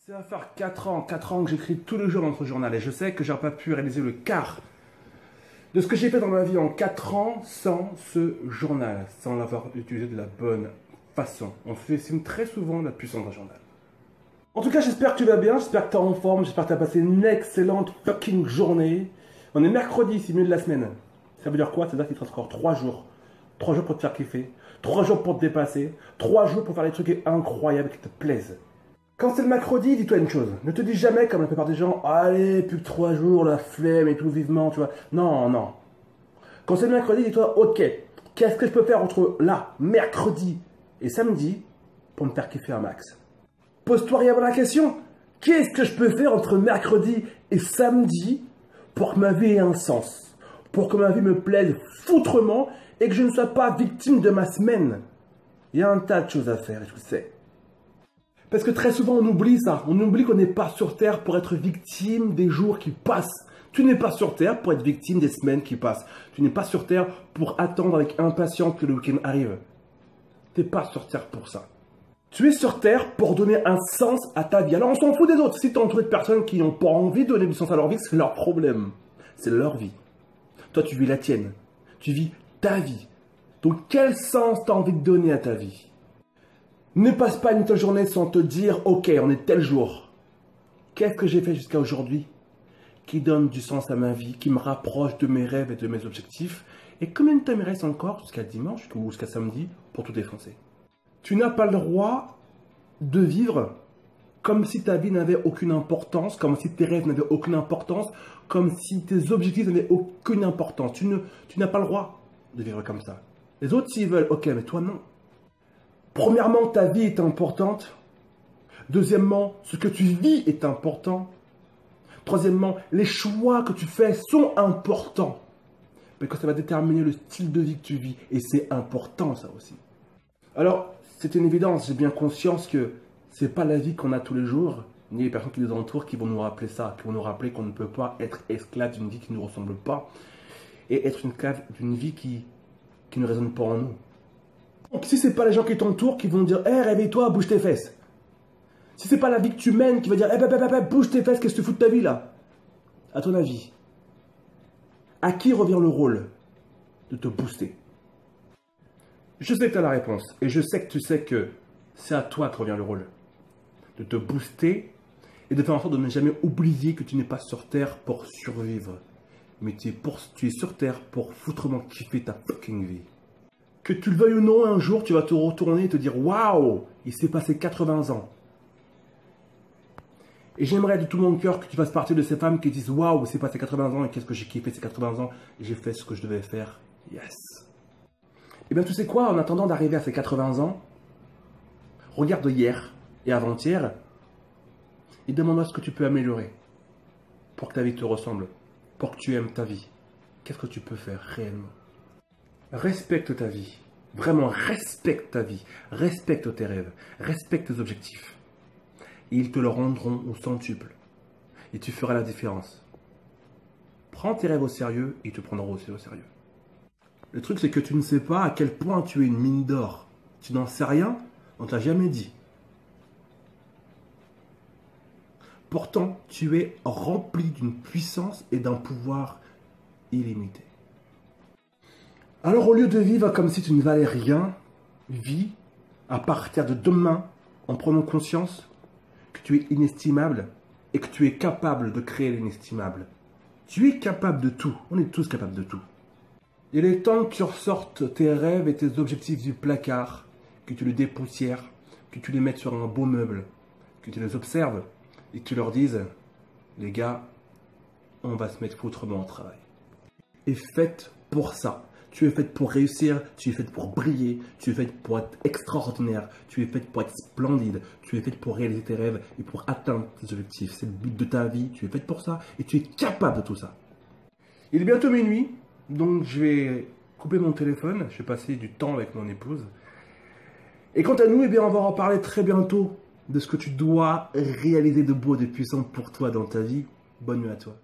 Ça va faire 4 ans que j'écris tous les jours dans ce journal et je sais que j'aurais pas pu réaliser le quart de ce que j'ai fait dans ma vie en 4 ans sans ce journal, sans l'avoir utilisé de la bonne façon. On sous-estime très souvent la puissance d'un journal. En tout cas, j'espère que tu vas bien, j'espère que tu es en forme, j'espère que tu as passé une excellente fucking journée. On est mercredi, c'est milieu de la semaine. Ça veut dire quoi? Ça veut dire qu'il te reste encore 3 jours. 3 jours pour te faire kiffer, 3 jours pour te dépasser, 3 jours pour faire des trucs incroyables qui te plaisent. Quand c'est le mercredi, dis-toi une chose. Ne te dis jamais, comme la plupart des gens, allez, plus que 3 jours, la flemme et tout vivement, tu vois. Non, non. Quand c'est le mercredi, dis-toi, ok, qu'est-ce que je peux faire entre là, mercredi et samedi, pour me faire kiffer un max? Pose-toi réellement la question. Qu'est-ce que je peux faire entre mercredi et samedi pour que ma vie ait un sens? Pour que ma vie me plaise foutrement et que je ne sois pas victime de ma semaine? Il y a un tas de choses à faire, et je sais. Parce que très souvent, on oublie ça. On oublie qu'on n'est pas sur Terre pour être victime des jours qui passent. Tu n'es pas sur Terre pour être victime des semaines qui passent. Tu n'es pas sur Terre pour attendre avec impatience que le week-end arrive. Tu n'es pas sur Terre pour ça. Tu es sur Terre pour donner un sens à ta vie. Alors, on s'en fout des autres. Si tu es entouré de personnes qui n'ont pas envie de donner du sens à leur vie, c'est leur problème. C'est leur vie. Toi, tu vis la tienne. Tu vis ta vie. Donc, quel sens tu as envie de donner à ta vie? Ne passe pas une seule journée sans te dire, ok, on est tel jour. Qu'est-ce que j'ai fait jusqu'à aujourd'hui qui donne du sens à ma vie, qui me rapproche de mes rêves et de mes objectifs? Et combien de temps il me reste encore jusqu'à dimanche ou jusqu'à samedi pour tout défoncer? Tu n'as pas le droit de vivre comme si ta vie n'avait aucune importance, comme si tes rêves n'avaient aucune importance, comme si tes objectifs n'avaient aucune importance. Tu n'as pas le droit de vivre comme ça. Les autres, s'ils veulent, ok, mais toi non. Premièrement, ta vie est importante. Deuxièmement, ce que tu vis est important. Troisièmement, les choix que tu fais sont importants. Parce que ça va déterminer le style de vie que tu vis. Et c'est important, ça aussi. Alors, c'est une évidence. J'ai bien conscience que ce n'est pas la vie qu'on a tous les jours, ni les personnes qui nous entourent qui vont nous rappeler ça, qui vont nous rappeler qu'on ne peut pas être esclave d'une vie qui ne nous ressemble pas et être une esclave d'une vie qui ne résonne pas en nous. Donc, si ce n'est pas les gens qui t'entourent qui vont dire « Hé, réveille-toi, bouge tes fesses ». Si ce n'est pas la vie que tu mènes qui va dire « Hé, bouge tes fesses, qu'est-ce que tu fous de ta vie là ?» À ton avis, à qui revient le rôle de te booster? Je sais que tu as la réponse et je sais que tu sais que c'est à toi que revient le rôle de te booster et de faire en sorte de ne jamais oublier que tu n'es pas sur Terre pour survivre, mais tu es sur Terre pour foutrement kiffer ta fucking vie. Que tu le veuilles ou non, un jour, tu vas te retourner et te dire « Waouh, il s'est passé 80 ans ». Et j'aimerais de tout mon cœur que tu fasses partie de ces femmes qui disent « Waouh, il s'est passé 80 ans et qu'est-ce que j'ai kiffé ces 80 ans et j'ai fait ce que je devais faire. Yes ». Eh bien, tu sais quoi, en attendant d'arriver à ces 80 ans, regarde hier et avant-hier et demande-toi ce que tu peux améliorer pour que ta vie te ressemble, pour que tu aimes ta vie. Qu'est-ce que tu peux faire réellement? Respecte ta vie. Vraiment, respecte ta vie. Respecte tes rêves. Respecte tes objectifs. Et ils te le rendront au centuple. Et tu feras la différence. Prends tes rêves au sérieux et ils te prendront aussi au sérieux. Le truc, c'est que tu ne sais pas à quel point tu es une mine d'or. Tu n'en sais rien, on ne t'a jamais dit. Pourtant, tu es rempli d'une puissance et d'un pouvoir illimité. Alors, au lieu de vivre comme si tu ne valais rien, vis à partir de demain en prenant conscience que tu es inestimable et que tu es capable de créer l'inestimable. Tu es capable de tout. On est tous capables de tout. Il est temps que tu ressortes tes rêves et tes objectifs du placard, que tu les dépoussières, que tu les mettes sur un beau meuble, que tu les observes et que tu leur dises « Les gars, on va se mettre foutrement au travail. » Et faites pour ça. Tu es faite pour réussir, tu es faite pour briller, tu es faite pour être extraordinaire, tu es faite pour être splendide, tu es faite pour réaliser tes rêves et pour atteindre tes objectifs. C'est le but de ta vie, tu es faite pour ça et tu es capable de tout ça. Il est bientôt minuit, donc je vais couper mon téléphone, je vais passer du temps avec mon épouse. Et quant à nous, eh bien, on va en parler très bientôt de ce que tu dois réaliser de beau, de puissant pour toi dans ta vie. Bonne nuit à toi.